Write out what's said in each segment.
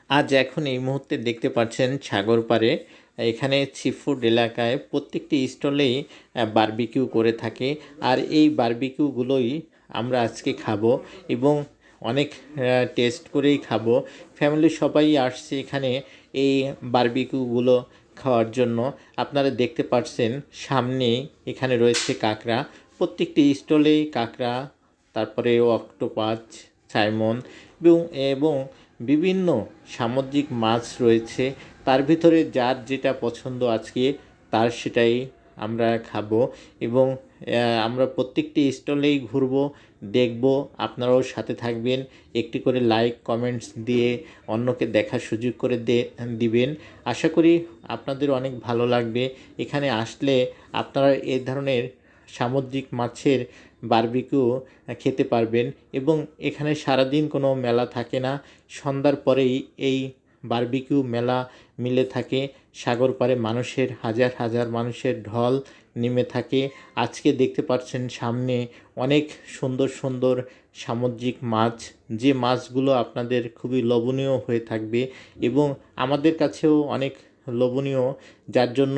আজ এখন এই মুহূর্তে দেখতে পাচ্ছেন সাগর পাড়ে এখানে সিফুড এলাকায় প্রত্যেকটি স্টলেই বারবিকিউ করে থাকে। আর এই বারবিকিউগুলোই আমরা আজকে খাবো এবং অনেক টেস্ট করেই খাবো। ফ্যামিলির সবাই আসছে এখানে এই বারবিকিউগুলো খাওয়ার জন্য। আপনারা দেখতে পাচ্ছেন সামনেই এখানে রয়েছে কাঁকড়া, প্রত্যেকটি স্টলেই কাঁকড়া, তারপরে অক্টোপাস, সাইমন এবং এবং বিভিন্ন সামুদ্রিক মাছ রয়েছে। তার ভিতরে যার যেটা পছন্দ আজকে তার সেটাই আমরা খাবো এবং আমরা প্রত্যেকটি স্টলেই ঘুরবো, দেখব। আপনারাও সাথে থাকবেন, একটি করে লাইক কমেন্টস দিয়ে অন্যকে দেখার সুযোগ করে দিবেন। আশা করি আপনাদের অনেক ভালো লাগবে। এখানে আসলে আপনারা এই ধরনের সামুদ্রিক মাছের বারবিকিউ খেতে পারবেন এবং এখানে সারাদিন কোনো মেলা থাকে না, সন্ধ্যার পরেই এই বারবিকিউ মেলা মিলে থাকে। সাগর পাড়ে মানুষের হাজার হাজার মানুষের ঢল নেমে থাকে। আজকে দেখতে পাচ্ছেন সামনে অনেক সুন্দর সুন্দর সামুদ্রিক মাছ, যে মাছগুলো আপনাদের খুবই লোভনীয় হয়ে থাকবে এবং আমাদের কাছেও অনেক লোভনীয়, যার জন্য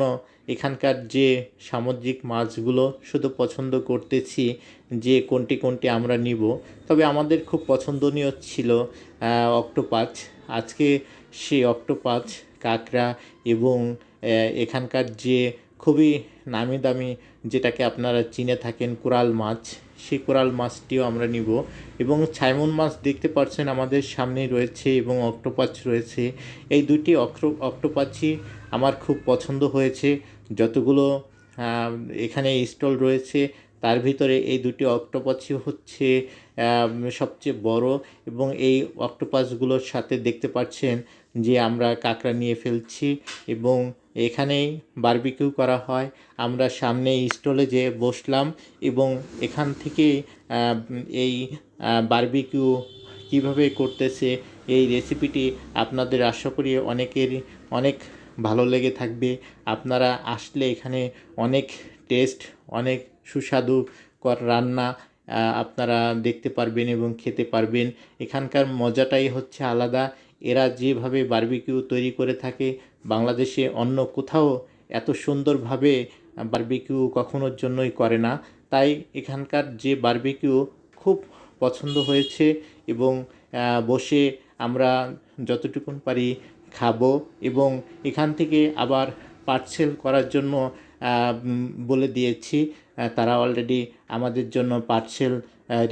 এখানকার যে সামুদ্রিক মাছগুলো শুধু পছন্দ করতেছি যে কোনটি কোনটি আমরা নিব। তবে আমাদের খুব পছন্দনীয় ছিল অক্টোপাস। আজকে সেই অক্টোপাস, কাঁকড়া এবং এখানকার যে খুবই নামি দামি, যেটাকে আপনারা চিনে থাকেন কোরাল মাছ, সেই কোরাল মাছটিও আমরা নিব এবং সাইমন মাছ দেখতে পাচ্ছেন আমাদের সামনেই রয়েছে এবং অক্টোপাস রয়েছে। এই দুটি অক্টোপাসই আমার খুব পছন্দ হয়েছে। যতগুলো এখানে স্টল রয়েছে তার ভিতরে এই দুটি অক্টোপাসই হচ্ছে সবচেয়ে বড় এবং এই অক্টোপাসগুলোর সাথে দেখতে পাচ্ছেন যে আমরা কাঁকড়া নিয়ে ফেলছি এবং এখানেই বারবিকিউ করা হয়। আমরা সামনে স্টলে যেয়ে বসলাম এবং এখান থেকে এই বারবিকিউ কীভাবে করতেছে এই রেসিপিটি আপনাদের আশা করি অনেকেরই অনেক ভালো লেগে থাকবে। আপনারা আসলে এখানে অনেক টেস্ট, অনেক সুস্বাদুকর রান্না আপনারা দেখতে পারবেন এবং খেতে পারবেন। এখানকার মজাটাই হচ্ছে আলাদা। এরা যেভাবে বারবিকিউ তৈরি করে থাকে বাংলাদেশে অন্য কোথাও এত সুন্দরভাবে বারবিকিউ কখনোর জন্যই করে না। তাই এখানকার যে বারবিকিউ খুব পছন্দ হয়েছে এবং বসে আমরা যতটুকুন পারি খাবো এবং এখান থেকে আবার পার্সেল করার জন্য বলে দিয়েছি। তারা অলরেডি আমাদের জন্য পার্সেল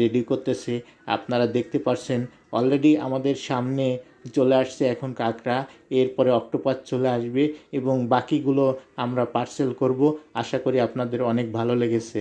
রেডি করতেছে। আপনারা দেখতে পাচ্ছেন অলরেডি আমাদের সামনে চলে আসছে এখন কাঁকড়া, এরপরে অক্টোপাস চলে আসবে এবং বাকিগুলো আমরা পার্সেল করব। আশা করি আপনাদের অনেক ভালো লেগেছে।